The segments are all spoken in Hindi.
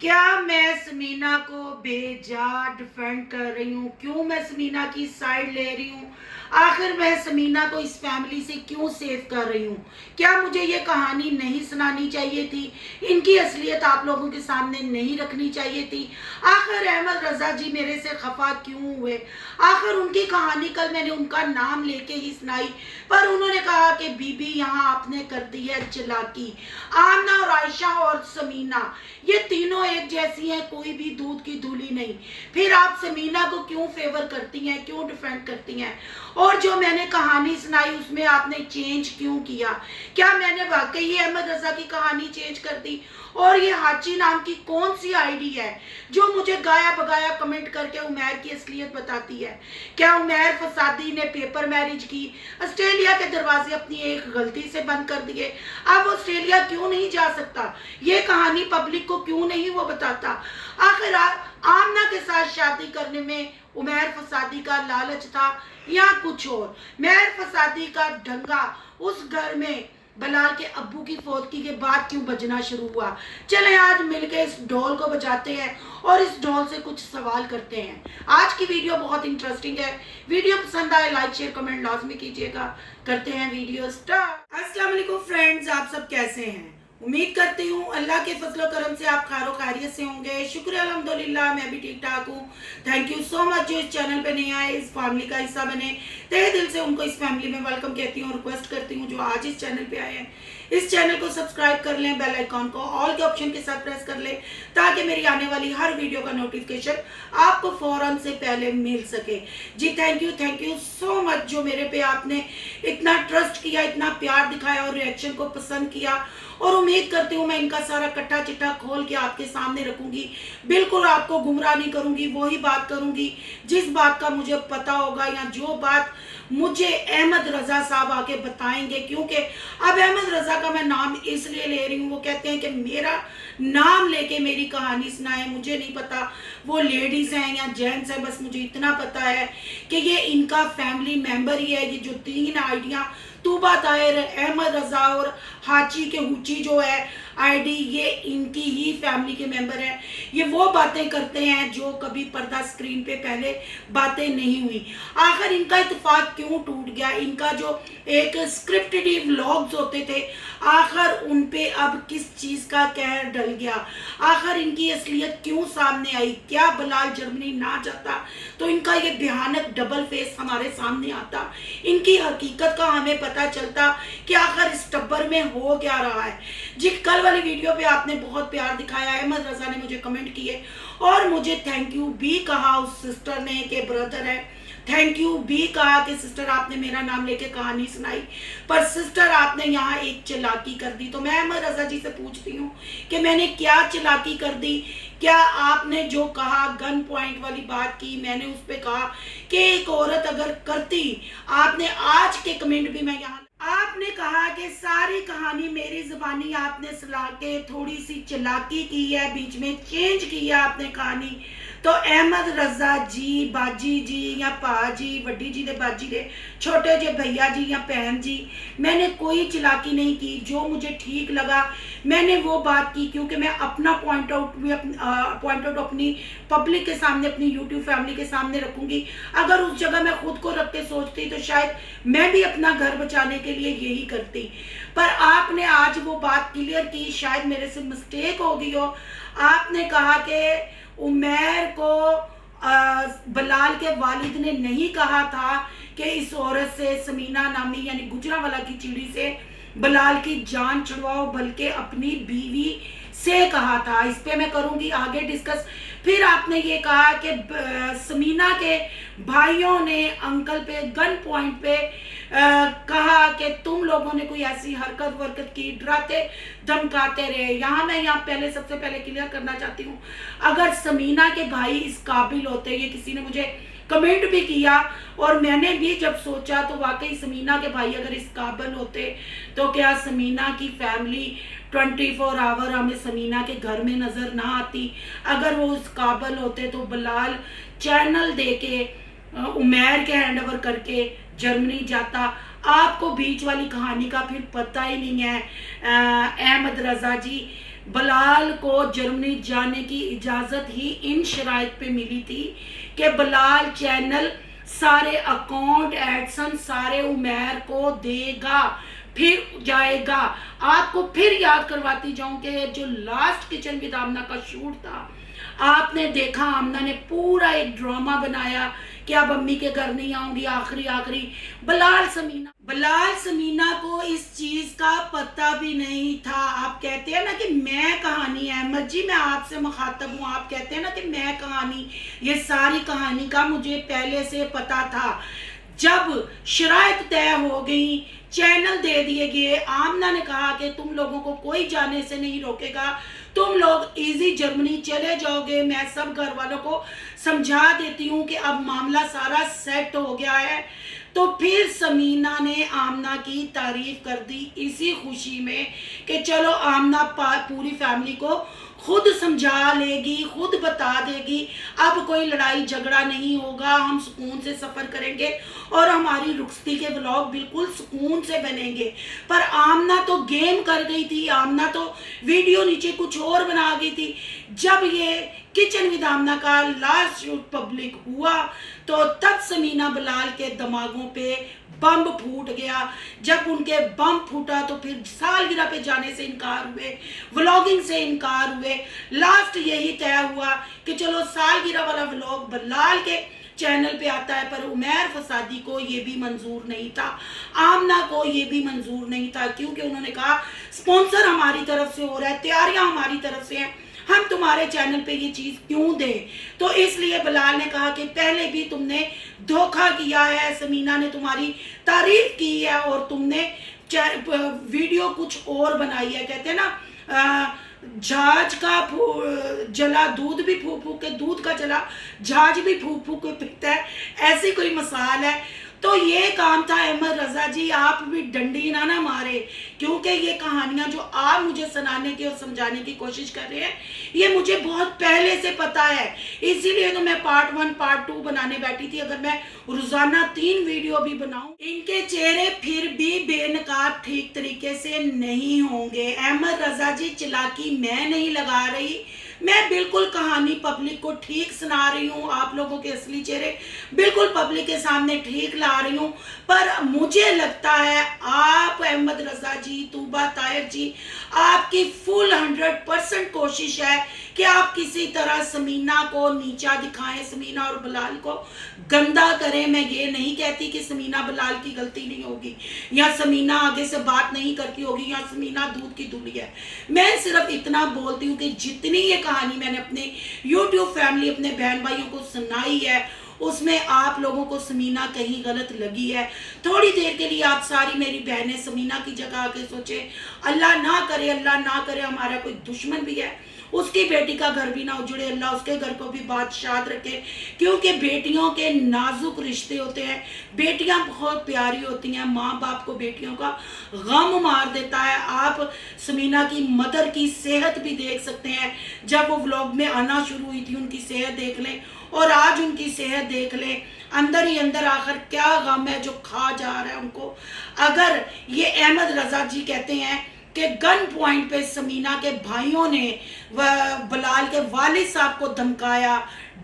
क्या मैं समीना को बेजा डिफेंड कर रही हूँ? क्यों मैं समीना की साइड ले रही हूँ? आखिर मैं समीना को इस फैमिली से क्यों सेव कर रही हूँ? क्या मुझे ये कहानी नहीं सुनानी चाहिए थी? इनकी असलियत आप लोगों के सामने नहीं रखनी चाहिए थी? आखिर अहमद रजा जी मेरे से खफा क्यों हुए? आखिर उनकी कहानी कल मैंने उनका नाम लेके ही सुनाई, पर उन्होंने कहा कि बीबी यहाँ आपने कर दी है चालाकी। आमना और आयशा और समीना ये तीनों एक जैसी हैं, कोई भी दूध की धूली नहीं। फिर आप समीना को क्यों फेवर करती हैं, क्यों डिफेंड करती हैं? और जो मैंने कहानी सुनाई उसमें आपने चेंज क्यों किया? क्या मैंने वाकई अहमद रजा की कहानी चेंज कर दी? और ये हाची नाम की कौन सी आईडी है जो मुझे गाया बगाया कमेंट करके उमैर की असलियत बताती है? क्या उमैर फसादी ने पेपर मैरिज की, ऑस्ट्रेलिया के दरवाजे अपनी एक गलती से बंद कर दिए? अब ऑस्ट्रेलिया क्यों नहीं जा सकता? ये कहानी पब्लिक को क्यों नहीं वो बताता? आखिर आमना के साथ शादी करने में उमैर फसादी का लालच था या कुछ और? मेहर फसादी का डंगा उस घर में बलाल के अब्बू की फौतगी के बाद क्यों बजना शुरू हुआ? चलें आज मिलके इस ढोल को बजाते हैं और इस ढोल से कुछ सवाल करते हैं। आज की वीडियो बहुत इंटरेस्टिंग है। वीडियो पसंद आए लाइक शेयर कमेंट लाजमी कीजिएगा। करते हैं वीडियो स्टार्ट। अस्सलाम वालेकुम फ्रेंड्स, आप सब कैसे हैं? उम्मीद करती हूँ अल्लाह के फजलो करम से आप खैरो खैरियत से होंगे। शुक्र अल्हम्दुलिल्लाह मैं भी ठीक ठाक हूँ। थैंक यू सो मच जो इस चैनल पे नहीं आए, इस फैमिली का हिस्सा बने। तहे दिल से उनको इस फैमिली में वेलकम कहती हूँ। रिक्वेस्ट करती हूँ जो आज इस चैनल पे आए हैं इस चैनल को सब्सक्राइब कर लें, बेल आइकॉन को ऑल के ऑप्शन के साथ प्रेस कर लें ताकि मेरी आने वाली हर वीडियो का नोटिफिकेशन आपको फौरन से पहले मिल सके। जी थैंक यू सो मच जो मेरे पे आपने इतना ट्रस्ट किया, इतना प्यार दिखाया और रिएक्शन को पसंद किया। और उम्मीद करती हूँ मैं इनका सारा कट्टा चिट्ठा खोल के आपके सामने रखूंगी। बिल्कुल आपको गुमराह नहीं करूंगी, वही बात करूंगी जिस बात का मुझे पता होगा या जो बात मुझे अहमद रजा साहब आके बताएंगे। क्योंकि अब अहमद रजा का मैं नाम इसलिए ले रही हूँ, वो कहते हैं कि मेरा नाम लेके मेरी कहानी सुनाए। मुझे नहीं पता वो लेडीज हैं या जेंट्स हैं, बस मुझे इतना पता है कि ये इनका फैमिली मेंबर ही है। ये जो तीन आइडियाँ तूबा ताहिर, अहमद रजा और हाची के हुची जो है आईडी, ये इनकी ही फैमिली के मेंबर है। ये वो बातें करते हैं जो कभी पर्दा स्क्रीन पे पहले बातें नहीं हुई। आखिर इनका इत्तेफाक क्यों टूट गया? इनका जो एक स्क्रिप्टेड व्लॉग्स होते थे आखिर उन पे अब किस चीज़ का कहर डल गया? आखिर इनकी असलियत क्यों सामने आई? क्या बलाल जर्मनी ना जाता तो इनका ये भयानक डबल फेस हमारे सामने आता? इनकी हकीकत का हमें पता चलता कि आखिर इस टब्बर में हो क्या रहा है? जी कल वाली वीडियो पे आपने बहुत प्यार दिखाया। अहमद रजा ने मुझे कमेंट किए और मुझे थैंक यू भी कहा उस सिस्टर ने कि ब्रदर है। थैंक यू भी कहा कि सिस्टर आपने मेरा नाम लेके कहानी सुनाई, पर सिस्टर आपने यहाँ एक चालाकी कर दी। तो मैं अहमद रजा जी से पूछती हूँ कि मैंने क्या चालाकी कर दी? क्या आपने जो कहा गन पॉइंट वाली बात की, मैंने उस पर कहा कि एक औरत अगर करती, आपने आज के कमेंट भी मैं यहाँ आपने कहा कि सारी कहानी मेरी जुबानी आपने सुना के थोड़ी सी चालाकी की है, बीच में चेंज की है आपने कहानी। तो अहमद रजा जी, बाजी जी या पा जी, वड्डी जी दे बाजी दे, छोटे जे भैया जी या बहन जी, मैंने कोई चालाकी नहीं की। जो मुझे ठीक लगा मैंने वो बात की, क्योंकि मैं अपना पॉइंट आउट अपनी पब्लिक के सामने, अपनी यूट्यूब फैमिली के सामने रखूंगी। अगर उस जगह मैं खुद को रख के सोचती तो शायद मैं भी अपना घर बचाने के लिए यही करती। पर आपने आज वो बात क्लियर की, शायद मेरे से मिस्टेक हो गई हो। आपने कहा कि उमैर को बलाल के वालिद ने नहीं कहा था कि इस औरत से, समीना नामी यानी गुजरांवाला की चिड़ी से बलाल की जान छुड़वाओ, बल्कि अपनी बीवी से कहा था। इस पे मैं करूंगी आगे डिस्कस। फिर आपने ये कहा कि समीना के भाइयों ने अंकल पे गन पॉइंट पे कहा कि तुम लोगों ने कोई ऐसी हरकत वरकत की, डराते धमकाते रहे। मैं पहले सबसे पहले क्लियर करना चाहती हूँ, अगर समीना के भाई इस काबिल होते, ये किसी ने मुझे कमेंट भी किया और मैंने भी जब सोचा तो वाकई समीना के भाई अगर इस काबिल होते तो क्या समीना की फैमिली 24 आवर हमें समीना के घर में नज़र ना आती? अगर वो उस काबिल होते तो बलाल चैनल दे के उमैर के हैंड ओवर करके जर्मनी जाता। आपको बीच वाली कहानी का फिर पता ही नहीं है। अहमद रजा जी बलाल को जर्मनी जाने की इजाज़त ही इन शराइत पे मिली थी कि बलाल चैनल सारे अकाउंट एडसन सारे उमैर को देगा, फिर जाएगा। आपको फिर याद करवाती जाऊं कि जो लास्ट किचन विद आमना का शूट था, आपने देखा आमना ने पूरा एक ड्रामा बनाया कि अब अम्मी के घर नहीं आऊंगी, आखिरी आखिरी। बलाल समीना को इस चीज का पता भी नहीं था। आप कहते हैं ना कि मैं कहानी, अहमद जी मैं आपसे मुखातब हूँ, आप कहते हैं ना कि मैं कहानी, ये सारी कहानी का मुझे पहले से पता था। जब शराइत तय हो गई, चैनल दे दिए गए, आमना ने कहा कि तुम लोगों को कोई जाने से नहीं रोकेगा, तुम लोग इजी जर्मनी चले जाओगे। मैं सब घर वालों को समझा देती हूँ कि अब मामला सारा सेट हो गया है। तो फिर समीना ने आमना की तारीफ कर दी इसी खुशी में कि चलो आमना पूरी फैमिली को खुद समझा लेगी, खुद बता देगी, अब कोई लड़ाई झगड़ा नहीं होगा, हम सुकून से सफ़र करेंगे और हमारी रुखसती के व्लॉग बिल्कुल सुकून से बनेंगे। पर आमना तो गेम कर गई थी, आमना तो वीडियो नीचे कुछ और बना गई थी। जब ये किचन विद आमना का लास्ट शूट पब्लिक हुआ तो तब समीना बलाल के दिमागों पे बम फूट गया। जब उनके बम फूटा तो फिर सालगिरह पे जाने से इनकार हुए, व्लॉगिंग से इनकार हुए। लास्ट यही तय हुआ कि चलो सालगिरह वाला व्लॉग बलाल के चैनल पे आता है, पर उमैर फसादी को ये भी मंजूर नहीं था, आमना को ये भी मंजूर नहीं था, क्योंकि उन्होंने कहा स्पॉन्सर हमारी तरफ से हो रहा है, तैयारियां हमारी तरफ से हैं, हम तुम्हारे चैनल पे ये चीज क्यों दें। तो इसलिए बलाल ने कहा कि पहले भी तुमने धोखा किया है, समीना ने तुम्हारी तारीफ की है और तुमने वीडियो कुछ और बनाई है। कहते हैं ना झाज का जला दूध भी फूक फूक के, दूध का जला झाज भी फूक फूक के पीता है, ऐसी कोई मिसाल है। तो ये काम था अहमद रजा जी, आप भी डंडी ना मारे, क्योंकि ये कहानियां जो आप मुझे सुनाने की और समझाने की कोशिश कर रहे हैं ये मुझे बहुत पहले से पता है, इसीलिए तो मैं पार्ट 1 पार्ट 2 बनाने बैठी थी। अगर मैं रोजाना 3 वीडियो भी बनाऊं, इनके चेहरे फिर भी बेनकाब ठीक तरीके से नहीं होंगे। अहमद रजा जी चालाकी मैं नहीं लगा रही, मैं बिल्कुल कहानी पब्लिक को ठीक सुना रही हूँ, आप लोगों के असली चेहरे बिल्कुल पब्लिक के सामने ठीक ला रही हूँ। पर मुझे लगता है आप अहमद रजा जी, तूबा ताहिर जी, आपकी फुल 100% कोशिश है कि आप किसी तरह समीना को नीचा दिखाएं, समीना और बलाल को गंदा करें। मैं ये नहीं कहती कि समीना बलाल की गलती नहीं होगी, या समीना आगे से बात नहीं करती होगी, या समीना दूध की धुली है। मैं सिर्फ इतना बोलती हूँ कि जितनी ये कहानी मैंने अपने YouTube फैमिली, अपने बहन भाइयों को सुनाई है, उसमें आप लोगों को समीना कहीं गलत लगी है। थोड़ी देर के लिए आप सारी मेरी बहनें समीना की जगह आके सोचे, अल्लाह ना करे हमारा कोई दुश्मन भी है, उसकी बेटी का घर भी ना उजड़े, अल्लाह उसके घर को भी बादशाह रखे, क्योंकि बेटियों के नाजुक रिश्ते होते हैं, बेटियां बहुत प्यारी होती हैं, माँ बाप को बेटियों का गम मार देता है। आप समीना की मदर की सेहत भी देख सकते हैं, जब वो व्लॉग में आना शुरू हुई थी उनकी सेहत देख लें और आज उनकी सेहत देख लें, अंदर ही अंदर आखिर क्या गम है जो खा जा रहा है उनको। अगर ये अहमद रजा जी कहते हैं कि गन पॉइंट पे समीना के भाइयों ने बलाल के वालिद साहब को धमकाया,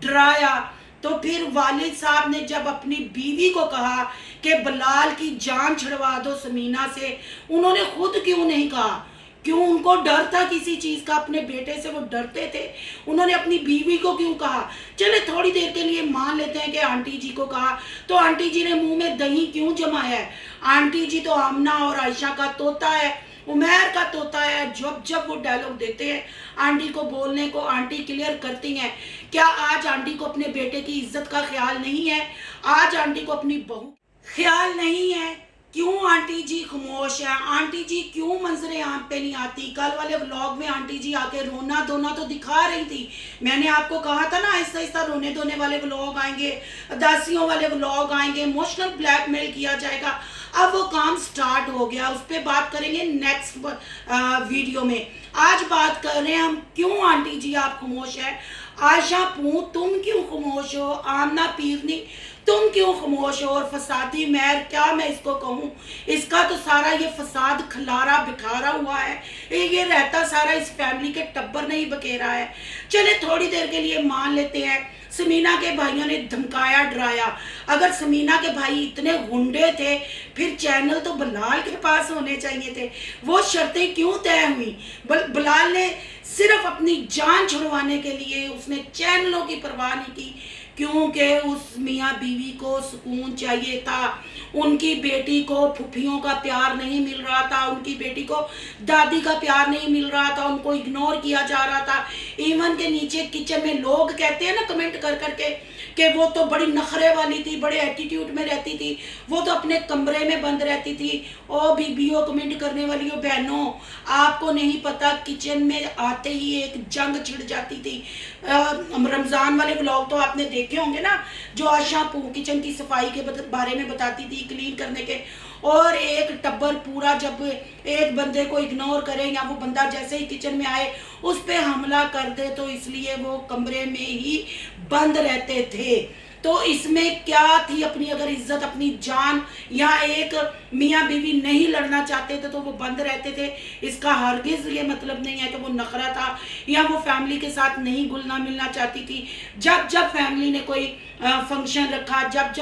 डराया, तो फिर वालिद साहब ने जब अपनी बीवी को कहा कि बलाल की जान छुड़वा दो समीना से, उन्होंने खुद क्यों नहीं कहा? क्यों उनको डर था किसी चीज़ का? अपने बेटे से वो डरते थे, उन्होंने अपनी बीवी को क्यों कहा? चले थोड़ी देर के लिए मान लेते हैं कि आंटी जी को कहा, तो आंटी जी ने मुंह में दही क्यों जमाया है? आंटी जी तो आमना और आयशा का तोता है, उमैर का तोता है। जब जब वो डायलॉग देते हैं आंटी को बोलने को, आंटी क्लियर करती हैं। क्या आज आंटी को अपने बेटे की इज्जत का ख्याल नहीं है? आज आंटी को अपनी बहू ख्याल नहीं है? क्यों आंटी जी खामोश है? आंटी जी क्यों मंजरे आम पे नहीं आती? कल वाले व्लॉग में आंटी जी आके रोना धोना तो दिखा रही थी। मैंने आपको कहा था ना आहिस्ता आहिस्ता रोने धोने वाले व्लॉग आएंगे, उदासियों वाले व्लॉग आएंगे, इमोशनल ब्लैकमेल किया जाएगा। अब वो काम स्टार्ट हो गया, उस पर बात करेंगे नेक्स्ट वीडियो में। आज बात कर रहे हैं हम क्यों आंटी जी आप खामोश है। आयशा पूँ तुम क्यों खामोश हो? आमना पीरनी तुम क्यों खामोश हो? और फसादी मैर क्या मैं इसको कहूँ, इसका तो सारा ये फसाद खलारा बिखारा हुआ है, ये रहता सारा इस फैमिली के टब्बर ने ही बखेरा है। चले थोड़ी देर के लिए मान लेते हैं समीना के भाइयों ने धमकाया डराया। अगर समीना के भाई इतने गुंडे थे फिर चैनल तो बिलाल के पास होने चाहिए थे। वो शर्तें क्यों तय हुई? बिलाल ने सिर्फ अपनी जान छुड़वाने के लिए उसने चैनलों की परवाह नहीं की, क्योंकि उस मियाँ बीवी को सुकून चाहिए था। उनकी बेटी को फुफियों का प्यार नहीं मिल रहा था, उनकी बेटी को दादी का प्यार नहीं मिल रहा था, उनको इग्नोर किया जा रहा था। इवन के नीचे किचन में लोग कहते हैं ना कमेंट कर करके कि वो तो बड़ी नखरे वाली थी, बड़े एटीट्यूड में रहती थी, वो तो अपने कमरे में बंद रहती थी। ओ बीबियों, कमेंट करने वाली बहनों, आपको नहीं पता किचन में आते ही एक जंग छिड़ जाती थी। रमज़ान वाले व्लॉग तो आपने देखे होंगे ना, जो आशा किचन की सफाई के बारे में बताती थी, क्लीन करने के। और एक टब्बर पूरा जब एक बंदे को इग्नोर करे या वो बंदा जैसे ही किचन में आए उस पर हमला कर दे, तो इसलिए वो कमरे में ही बंद रहते थे। तो इसमें क्या थी? अपनी अगर इज्जत, अपनी जान, या एक मियाँ बीवी नहीं लड़ना चाहते थे तो वो बंद रहते थे। इसका हरगिज ये मतलब नहीं है कि वो नखरा था या वो फैमिली के साथ नहीं घुलना मिलना चाहती थी। जब जब फैमिली ने कोई फंक्शन रखा, जब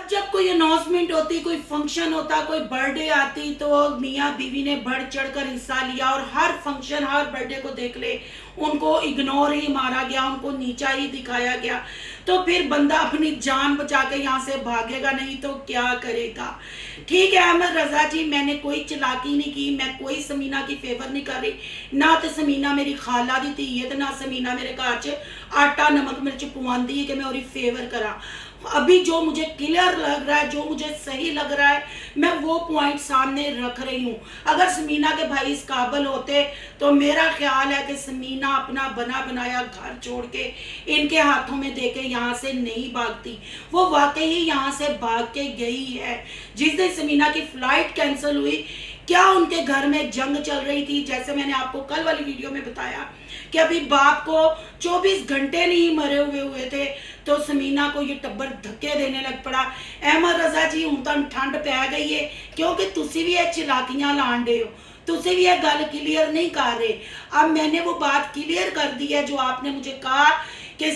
जब कोई अनाउंसमेंट होती, कोई फंक्शन होता, कोई बर्थडे आती, तो मियाँ बीवी ने बढ़ चढ़कर हिस्सा लिया और हर फंक्शन, हर बर्थडे को देख ले उनको इग्नोर ही मारा गया, उनको नीचा ही दिखाया गया। तो फिर बंदा अपनी जान बचा के यहाँ से भागेगा नहीं तो क्या करेगा? ठीक है अहमद रजा जी, मैंने कोई चलाकी नहीं की, मैं कोई समीना की फेवर नहीं कर रही, ना तो समीना मेरी खाला दी थी ये, तो ना समीना मेरे घर च आटा नमक मिर्च पवांदी है कि मैं और फेवर करा। अभी जो मुझे क्लियर लग रहा है, जो मुझे सही लग रहा है, मैं वो पॉइंट सामने रख रही हूँ। अगर समीना के भाई इस काबिल होते तो मेरा ख्याल है कि समीना अपना बना बनाया घर छोड़ के इनके हाथों में देके यहाँ से नहीं भागती। वो वाकई ही यहाँ से भाग के गई है। जिस दिन समीना की फ्लाइट कैंसिल हुई, क्या उनके घर में जंग चल रही थी? जैसे मैंने आपको कल वाली वीडियो में बताया कि अभी बाप को 24 घंटे नहीं मरे हुए थे तो समीना को ये टब्बर धक्के देने लग पड़ा। अहमद रजा जी हूँ तो ठंड पै गई है, क्योंकि तुसी भी ये चलाकियां लान डे हो, तुसी भी ये गल क्लियर नहीं कर रहे। अब मैंने वो बात क्लियर कर दी है जो आपने मुझे कहा कि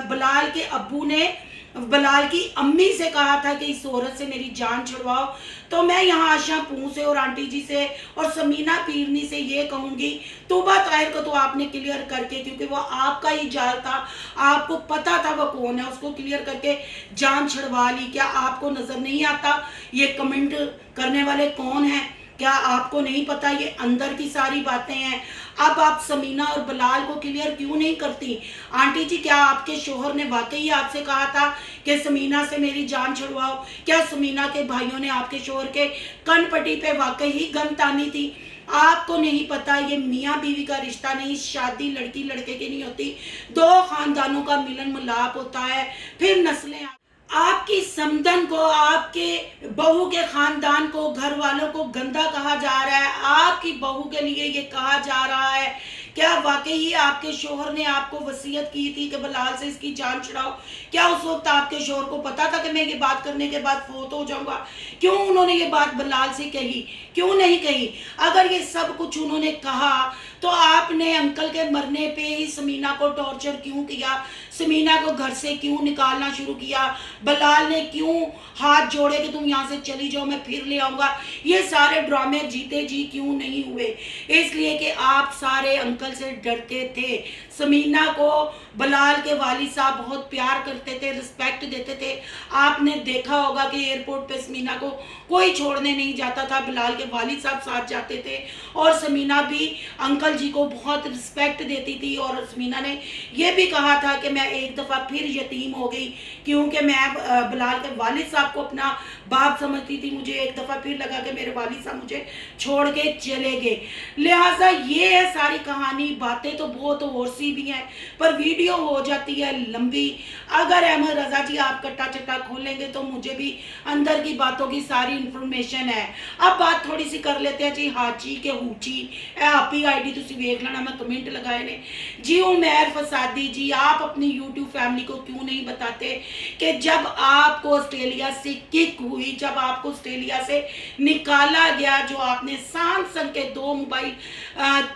बिलाल के अब्बू ने बिलाल की अम्मी से कहा था कि इस औरत से मेरी जान छुड़वाओ। तो मैं यहाँ आशा पू से और आंटी जी से और समीना पीरनी से ये कहूँगी, तौबा ताहिर को तो आपने क्लियर करके, क्योंकि वो आपका ही जाल था, आपको पता था वो कौन है, उसको क्लियर करके जान छुड़वा ली। क्या आपको नज़र नहीं आता ये कमेंट करने वाले कौन हैं? क्या आपको नहीं पता ये अंदर की सारी बातें हैं? अब आप समीना और बिलाल को क्लियर क्यों नहीं करती? आंटी जी, क्या आपके शोहर ने वाकई आपसे कहा था कि समीना से मेरी जान छुड़वाओ? क्या समीना के भाइयों ने आपके शोहर के कनपट्टी पे वाकई ही गन तानी थी? आपको नहीं पता ये मियाँ बीवी का रिश्ता नहीं, शादी लड़की लड़के की नहीं होती, दो खानदानों का मिलन मिलाप होता है, फिर नस्लें। आपकी समदन को, आपके बहू के खानदान को, घर वालों को गंदा कहा जा रहा है, आपकी बहू के लिए ये कहा जा रहा है। क्या वाकई ही आपके शोहर ने आपको वसीयत की थी कि बिलाल से इसकी जान छुड़ाओ? क्या उस वक्त आपके शोहर को पता था कि मैं ये बात करने के बाद फोत हो जाऊंगा? क्यों उन्होंने ये बात बिलाल से कही? क्यों नहीं कही? अगर ये सब कुछ उन्होंने कहा तो आपने अंकल के मरने पे ही समीना को टॉर्चर क्यों किया? समीना को घर से क्यों निकालना शुरू किया? बिलाल ने क्यों हाथ जोड़े कि तुम यहाँ से चली जाओ, मैं फिर ले आऊँगा? ये सारे ड्रामे जीते जी क्यों नहीं हुए? इसलिए कि आप सारे अंकल से डरते थे। समीना को बिलाल के वालिद साहब बहुत प्यार करते थे, रिस्पेक्ट देते थे। आपने देखा होगा कि एयरपोर्ट पे समीना को कोई छोड़ने नहीं जाता था, बिलाल के वालिद साहब साथ जाते थे। और समीना भी अंकल जी को बहुत रिस्पेक्ट देती थी। और समीना ने यह भी कहा था कि मैं एक दफ़ा फिर यतीम हो गई, क्योंकि मैं बिलाल के वालिद साहब को अपना बाप समझती थी मुझे, एक दफ़ा फिर लगा कि मेरे वालिद साहब मुझे छोड़ के चले गए। लिहाजा ये है सारी कहानी। बातें तो बहुत और सी भी हैं, पर वीडियो हो जाती है लंबी। अगर अहमद रज़ा जी आप कट्टा चट्टा खोलेंगे तो मुझे भी अंदर की बातों की सारी इंफॉर्मेशन है। अब बात थोड़ी सी कर लेते हैं जी हाची के हूची आपी आईडी तुसी वेख लेना, मैं कमेंट लगाए ने जी। उमैर फसादी जी, आप अपनी यूट्यूब फैमिली को क्यों नहीं बताते कि जब आपको ऑस्ट्रेलिया से किक हुई, जब आपको ऑस्ट्रेलिया से निकाला गया, जो आपने सैमसंग के 2 मोबाइल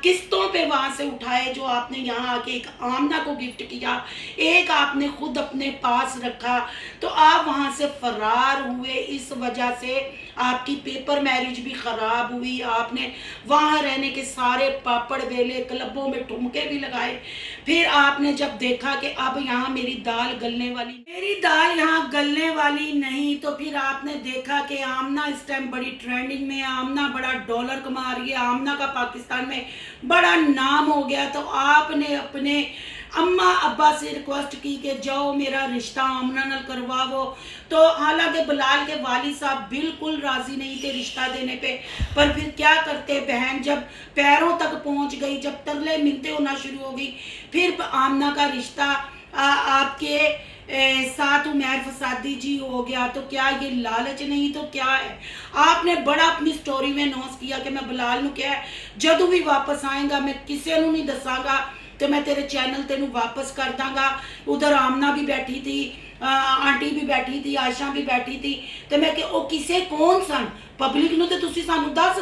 किस्तों पे वहां से उठाए, जो आपने यहाँ आके एक आमना को गिफ्ट किया, एक आपने खुद अपने पास रखा, तो आप वहां से फरार हुए। इस वजह से आपकी पेपर मैरिज भी खराब हुई, आपने वहां रहने के सारे पापड़ बेले, क्लबों में ठुमके भी लगाए। फिर आपने जब देखा कि अब यहाँ मेरी दाल गलने वाली नहीं, तो फिर आपने देखा कि आमना इस टाइम बड़ी ट्रेंडिंग में है, आमना बड़ा डॉलर कमा रही है, आमना का पाकिस्तान में बड़ा नाम हो गया। तो आपने अपने अम्मा अब्बा से रिक्वेस्ट की कि जाओ मेरा रिश्ता आमना नाल करवाओ। तो हालांकि बिलाल के वालिद साहब बिल्कुल राजी नहीं थे रिश्ता देने पे, पर फिर क्या करते, बहन जब पैरों तक पहुंच गई, जब तरले मिलते होना शुरू हो गई, फिर आमना का रिश्ता आपके साथ उमैर फसादी जी हो गया। तो क्या ये लालच नहीं तो क्या है? आपने बड़ा अपनी स्टोरी में अनाउंस किया कि मैं बिलाल नूं क्या जदों भी वापस आएगा मैं किसी नूं नहीं दसांगा, तो मैं तेरे चैनल तेनू वापस कर दांगा। उधर आमना भी बैठी थी, आंटी भी बैठी थी, आयशा भी बैठी थी, तो मैं कि ओ किसे कौन सन पब्लिक नूं ते तुसी सानू दस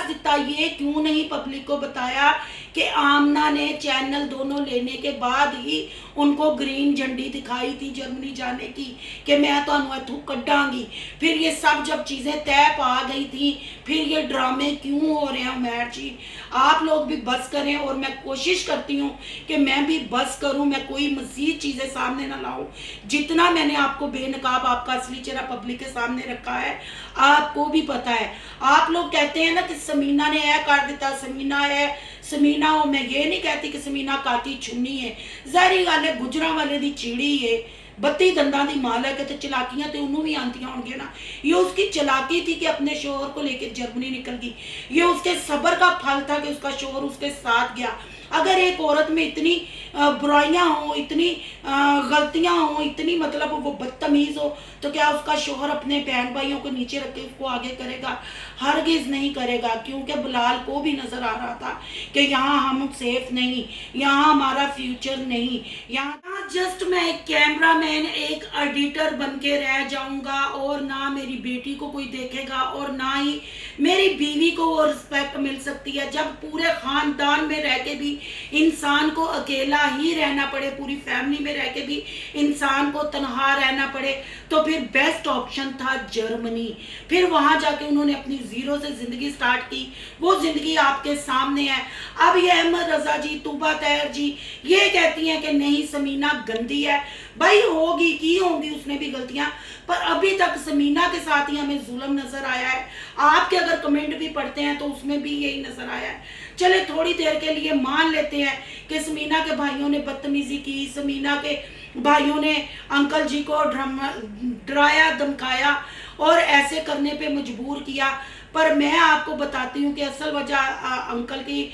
दिता, ये क्यों नहीं पब्लिक को बताया कि आमना ने चैनल दोनों लेने के बाद ही उनको ग्रीन झंडी दिखाई थी जर्मनी जाने की कि मैं तो इथों कड्डांगी। फिर ये सब जब चीज़ें तय पा गई थी, फिर ये ड्रामे क्यों हो रहे हैं? उमैर जी आप लोग भी बस करें, और मैं कोशिश करती हूँ कि मैं भी बस करूँ, मैं कोई मज़ीद चीज़ें सामने ना लाऊं। जितना मैंने आपको बेनकाब आपका असली चेहरा पब्लिक के सामने रखा है, आपको भी पता है। आप लोग कहते हैं ना कि समीना ने यह कर दिता, समीना है, समीना हो। मैं ये नहीं कहती कि समीना काती छुन्नी है, ज़ाहिर गल है गुजरा वाले दी चिड़ी है, 32 दंदां दी मालक है, तो चलाकियां तो उन्होंने भी आंदियां होंगी ना। ये उसकी चलाकी थी कि अपने शोहर को लेकर जर्मनी निकल गई, ये उसके सब्र का फल था कि उसका शोहर उसके साथ गया। अगर एक औरत में इतनी बुराइयां हो, इतनी गलतियां हो, इतनी मतलब वो बदतमीज हो, तो क्या उसका शोहर अपने बहन भाइयों को नीचे रख के उसको आगे करेगा? हरगिज नहीं करेगा, क्योंकि बिलाल को भी नजर आ रहा था कि यहाँ हम सेफ नहीं, यहाँ हमारा फ्यूचर नहीं, यहाँ जस्ट मैं एक कैमरामैन, एक एडिटर बन के रह जाऊंगा, और ना मेरी बेटी को कोई देखेगा, और ना ही मेरी बीवी को वो रिस्पेक्ट मिल सकती है। जब पूरे खानदान में रह के भी इंसान को अकेला ही रहना पड़े, पूरी फैमिली में रह के भी इंसान को तनहा रहना पड़े, तो फिर बेस्ट ऑप्शन था जर्मनी। फिर वहां जाके उन्होंने अपनी जीरो से जिंदगी स्टार्ट की, वो जिंदगी आपके सामने है। अब ये अहमद रजा जी, तूबा तैर जी ये कहती हैं कि नहीं समीना गंदी है। भाई होगी की होंगी उसने भी गलतियां, पर अभी तक समीना के साथ ही हमें जुल्म नजर आया है। आपके अगर कमेंट भी पढ़ते हैं तो उसमें भी यही नजर आया है। चले थोड़ी देर के लिए मान लेते हैं कि समीना के भाइयों ने बदतमीजी की, समीना के भाइयों ने अंकल जी को डराया धमकाया और ऐसे करने पे मजबूर किया। पर मैं आपको बताती हूँ कि असल वजह अंकल की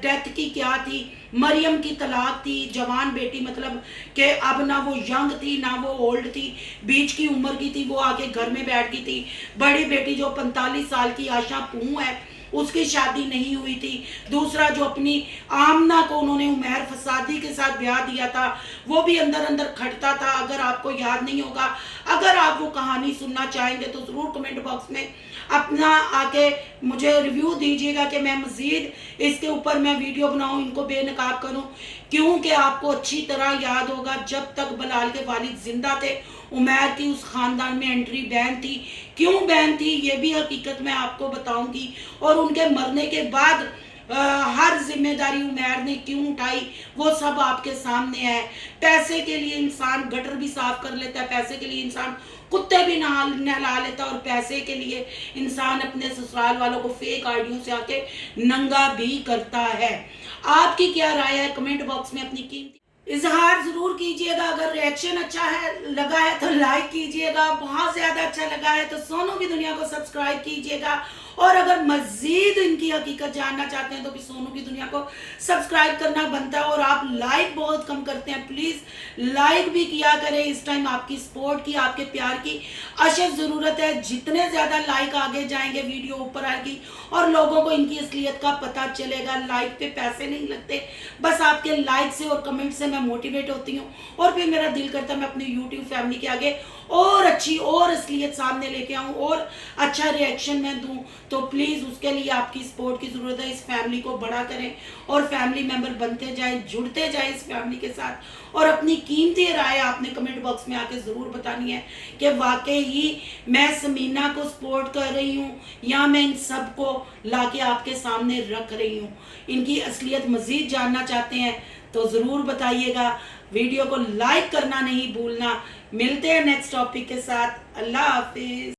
डेथ की क्या थी। मरियम की तलाक थी, जवान बेटी, मतलब कि अब ना वो यंग थी ना वो ओल्ड थी, बीच की उम्र की थी, वो आके घर में बैठ गई थी। बड़ी बेटी जो 45 साल की आशा पूँ है, उसकी शादी नहीं हुई थी। दूसरा जो अपनी आमना को उन्होंने उमैर फसादी के साथ ब्याह दिया था, वो भी अंदर अंदर खटता था। अगर आपको याद नहीं होगा, अगर आप वो कहानी सुनना चाहेंगे तो ज़रूर कमेंट बॉक्स में अपना आके मुझे रिव्यू दीजिएगा कि मैं मज़ीद इसके ऊपर मैं वीडियो बनाऊं, इनको बेनकाब करूं, क्योंकि आपको अच्छी तरह याद होगा जब तक बिलाल के वालिद जिंदा थे उमैर की उस ख़ानदान में एंट्री बैन थी। क्यों बैन थी ये भी हकीकत मैं आपको बताऊंगी, और उनके मरने के बाद हर जिम्मेदारी उमैर ने क्यों उठाई वो सब आपके सामने है। पैसे के लिए इंसान गटर भी साफ कर लेता है, पैसे के लिए इंसान कुत्ते भी नहला लेता है, और पैसे के लिए इंसान अपने ससुराल वालों को फेक आईडियों से आके नंगा भी करता है। आपकी क्या राय है? कमेंट बॉक्स में अपनी कीमती इजहार जरूर कीजिएगा। अगर रिएक्शन अच्छा है लगा है तो लाइक कीजिएगा, बहुत ज्यादा अच्छा लगा है तो सोनू की दुनिया को सब्सक्राइब कीजिएगा, और अगर मजीद इनकी हकीकत जानना चाहते हैं तो भी सोनू की दुनिया को सब्सक्राइब करना बनता है। और आप लाइक बहुत कम करते हैं, प्लीज लाइक भी किया करें। इस टाइम आपकी सपोर्ट की, आपके प्यार की अशद जरूरत है। जितने ज्यादा लाइक आगे जाएंगे वीडियो ऊपर आएगी और लोगों को इनकी असलियत का पता चलेगा। लाइक पे पैसे नहीं लगते, बस आपके लाइक से और कमेंट से मैं मोटिवेट होती हूँ और फिर मेरा दिल करता है मैं अपनी यूट्यूब फैमिली के आगे और अच्छी और असलियत सामने लेके आऊँ और अच्छा रिएक्शन मैं दूँ। तो प्लीज़ उसके लिए आपकी सपोर्ट की ज़रूरत है। इस फैमिली को बड़ा करें और फैमिली मेंबर बनते जाएं, जुड़ते जाएं इस फैमिली के साथ। और अपनी कीमती राय आपने कमेंट बॉक्स में आके ज़रूर बतानी है कि वाकई ही मैं समीना को सपोर्ट कर रही हूँ या मैं इन सब को लाके आपके सामने रख रही हूँ। इनकी असलियत मज़ीद जानना चाहते हैं तो ज़रूर बताइएगा। वीडियो को लाइक करना नहीं भूलना। मिलते हैं नेक्स्ट टॉपिक के साथ। अल्लाह हाफिज।